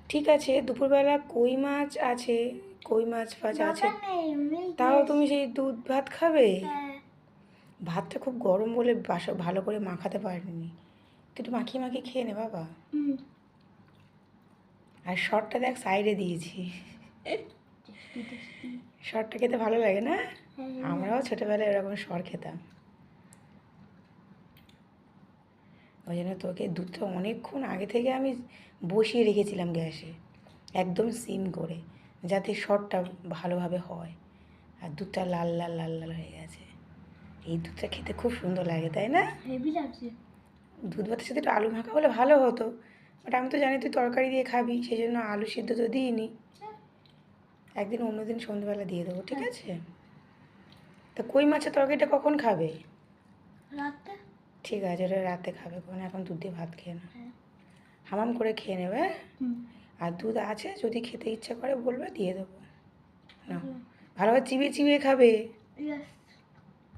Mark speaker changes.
Speaker 1: ঠিক আছে, দুপুরবেলা কই মাছ আছে, কই মাছ ফাছ আছে,
Speaker 2: দরকার নেই, মিল্ক
Speaker 1: তাও
Speaker 2: দিয়েছি।
Speaker 1: তুমি সেই দুধ ভাত খাবে?
Speaker 2: হ্যাঁ।
Speaker 1: ভাতটা খুব গরম বলে ভালো করে মাখাতে পারিনি। তুই একটু মাখিয়ে মাখিয়ে খেয়ে নে বাবা।
Speaker 2: হুম।
Speaker 1: আর শর্টটা দেখ সাইডে দিয়েছি।
Speaker 2: Tasty tasty.
Speaker 1: শর্টটা খেতে ভালো লাগে না?
Speaker 2: হ্যাঁ,
Speaker 1: আমরাও ছোটোবেলায় এরকম শর খেতাম। ওই জন্য তোকে দুধটা অনেকক্ষণ আগে থেকে আমি বসিয়ে রেখেছিলাম গ্যাসে, একদম সিম করে, যাতে শরটা ভালোভাবে হয়। আর দুধটা লাল লাল লাল লাল হয়ে গেছে। এই দুধটা খেতে খুব সুন্দর লাগে, তাই না?
Speaker 2: হেভি লাগছে।
Speaker 1: দুধ ভাতের সাথে একটু আলু মাখা হলে ভালো হতো, বাট আমি তো জানি তুই তরকারি দিয়ে খাবি, সেই জন্য আলু সিদ্ধ তো দিইনি। একদিন অন্যদিন সন্ধ্যেবেলা দিয়ে দেবো, ঠিক
Speaker 2: হ্যাঁ।
Speaker 1: আছে? তা কই মাছের তরকারিটা কখন খাবে?
Speaker 2: রাতে।
Speaker 1: ঠিক আছে, ওটা রাতে খাবে, কারণ এখন দুধ দিয়ে ভাত খেয়ে না।
Speaker 2: হ্যাঁ।
Speaker 1: হামাম করে খেয়ে নেবে।
Speaker 2: হুম।
Speaker 1: আর দুধ আছে, যদি খেতে ইচ্ছা করে বলবে দিয়ে দেবো। না,
Speaker 2: হুম।
Speaker 1: ভালোভাবে চিবিয়ে চিবিয়ে খাবে।
Speaker 2: ইয়েস।